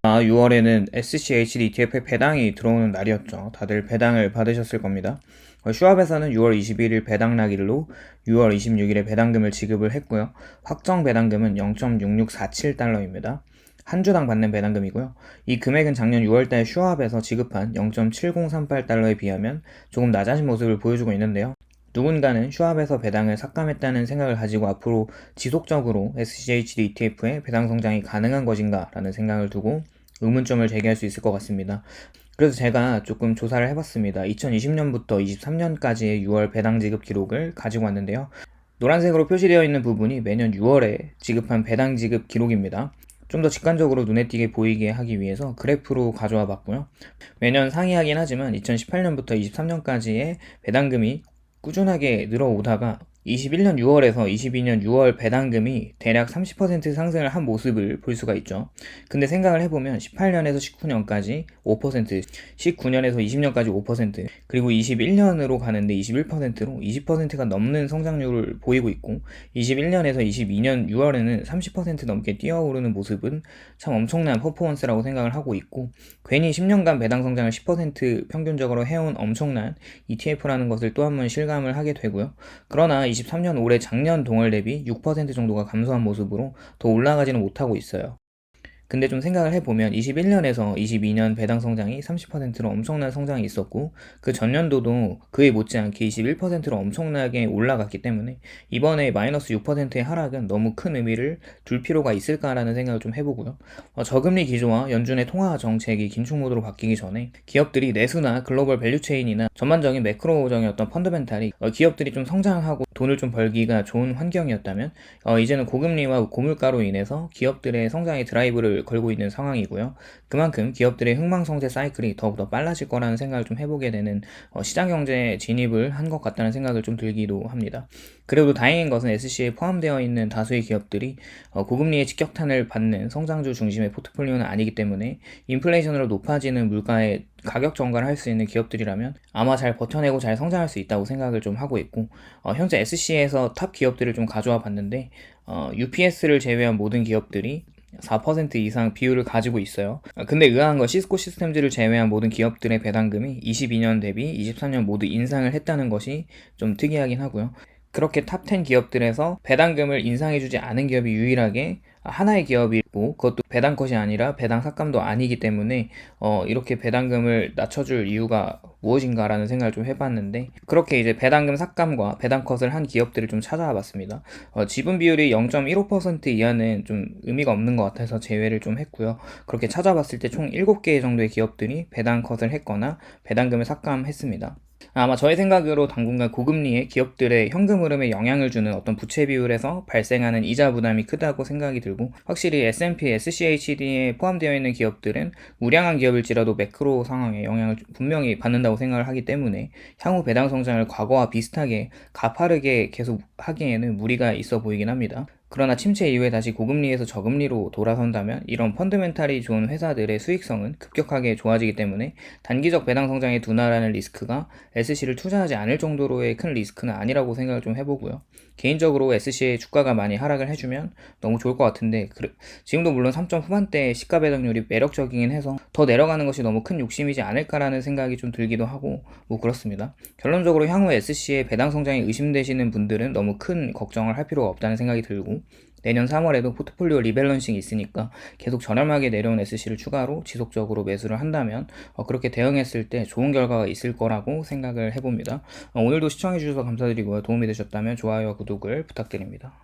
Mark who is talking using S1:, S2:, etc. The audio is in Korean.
S1: 6월에는 SCHD ETF 배당이 들어오는 날이었죠. 다들 배당을 받으셨을 겁니다. 슈왑에서는 6월 21일 배당 날일로 6월 26일에 배당금을 지급을 했고요. 확정 배당금은 0.6647달러입니다. 한 주당 받는 배당금이고요. 이 금액은 작년 6월달 슈왑에서 지급한 0.7038달러에 비하면 조금 낮아진 모습을 보여주고 있는데요. 누군가는 슈왑에서 배당을 삭감했다는 생각을 가지고 앞으로 지속적으로 SCHD ETF의 배당 성장이 가능한 것인가 라는 생각을 두고 의문점을 제기할 수 있을 것 같습니다. 그래서 제가 조금 조사를 해봤습니다. 2020년부터 23년까지의 6월 배당 지급 기록을 가지고 왔는데요. 노란색으로 표시되어 있는 부분이 매년 6월에 지급한 배당 지급 기록입니다. 좀 더 직관적으로 눈에 띄게 보이게 하기 위해서 그래프로 가져와 봤고요. 매년 상이하긴 하지만 2018년부터 23년까지의 배당금이 꾸준하게 늘어오다가 21년 6월에서 22년 6월 배당금이 대략 30% 상승을 한 모습을 볼 수가 있죠. 근데 생각을 해보면 18년에서 19년까지 5%, 19년에서 20년까지 5%, 그리고 21년으로 가는데 21%로 20%가 넘는 성장률을 보이고 있고 21년에서 22년 6월에는 30% 넘게 뛰어오르는 모습은 참 엄청난 퍼포먼스라고 생각을 하고 있고 괜히 10년간 배당 성장을 10% 평균적으로 해온 엄청난 ETF라는 것을 또 한 번 실감을 하게 되고요. 그러나 23년 올해 작년 동월 대비 6% 정도가 감소한 모습으로 더 올라가지는 못하고 있어요. 근데 좀 생각을 해보면 21년에서 22년 배당 성장이 30%로 엄청난 성장이 있었고 그 전년도도 그에 못지않게 21%로 엄청나게 올라갔기 때문에 이번에 마이너스 6%의 하락은 너무 큰 의미를 둘 필요가 있을까라는 생각을 좀 해보고요. 저금리 기조와 연준의 통화 정책이 긴축 모드로 바뀌기 전에 기업들이 내수나 글로벌 밸류체인이나 전반적인 매크로적인 어떤 펀더멘탈이 기업들이 좀 성장하고 돈을 좀 벌기가 좋은 환경이었다면 이제는 고금리와 고물가로 인해서 기업들의 성장의 드라이브를 걸고 있는 상황이고요. 그만큼 기업들의 흥망성쇠 사이클이 더욱더 빨라질 거라는 생각을 좀 해보게 되는 시장 경제에 진입을 한 것 같다는 생각을 좀 들기도 합니다. 그래도 다행인 것은 SC에 포함되어 있는 다수의 기업들이 고금리의 직격탄을 받는 성장주 중심의 포트폴리오는 아니기 때문에 인플레이션으로 높아지는 물가에 가격 전가를 할 수 있는 기업들이라면 아마 잘 버텨내고 잘 성장할 수 있다고 생각을 좀 하고 있고 현재 SC에서 탑 기업들을 좀 가져와 봤는데 UPS를 제외한 모든 기업들이 4% 이상 비율을 가지고 있어요. 근데 의아한 건 시스코 시스템즈를 제외한 모든 기업들의 배당금이 22년 대비 23년 모두 인상을 했다는 것이 좀 특이하긴 하고요. 그렇게 탑 10 기업들에서 배당금을 인상해주지 않은 기업이 유일하게 하나의 기업이고 그것도 배당컷이 아니라 배당 삭감도 아니기 때문에 이렇게 배당금을 낮춰줄 이유가 무엇인가라는 생각을 좀 해봤는데 그렇게 이제 배당금 삭감과 배당컷을 한 기업들을 좀 찾아와 봤습니다. 지분 비율이 0.15% 이하는 좀 의미가 없는 것 같아서 제외를 좀 했고요. 그렇게 찾아봤을 때 총 7개 정도의 기업들이 배당컷을 했거나 배당금을 삭감했습니다. 아마 저의 생각으로 당분간 고금리에 기업들의 현금 흐름에 영향을 주는 어떤 부채 비율에서 발생하는 이자 부담이 크다고 생각이 들고 확실히 S&P, SCHD에 포함되어 있는 기업들은 우량한 기업일지라도 매크로 상황에 영향을 분명히 받는다고 생각을 하기 때문에 향후 배당 성장을 과거와 비슷하게 가파르게 계속 하기에는 무리가 있어 보이긴 합니다. 그러나 침체 이후에 다시 고금리에서 저금리로 돌아선다면 이런 펀드멘탈이 좋은 회사들의 수익성은 급격하게 좋아지기 때문에 단기적 배당 성장에 둔화라는 리스크가 SC를 투자하지 않을 정도로의 큰 리스크는 아니라고 생각을 좀 해보고요. 개인적으로 SC의 주가가 많이 하락을 해주면 너무 좋을 것 같은데 지금도 물론 3점 후반대 시가 배당률이 매력적이긴 해서 더 내려가는 것이 너무 큰 욕심이지 않을까라는 생각이 좀 들기도 하고 뭐 그렇습니다. 결론적으로 향후 SC의 배당 성장이 의심되시는 분들은 너무 큰 걱정을 할 필요가 없다는 생각이 들고 내년 3월에도 포트폴리오 리밸런싱이 있으니까 계속 저렴하게 내려온 SC를 추가로 지속적으로 매수를 한다면 그렇게 대응했을 때 좋은 결과가 있을 거라고 생각을 해봅니다. 오늘도 시청해주셔서 감사드리고요. 도움이 되셨다면 좋아요와 구독을 부탁드립니다.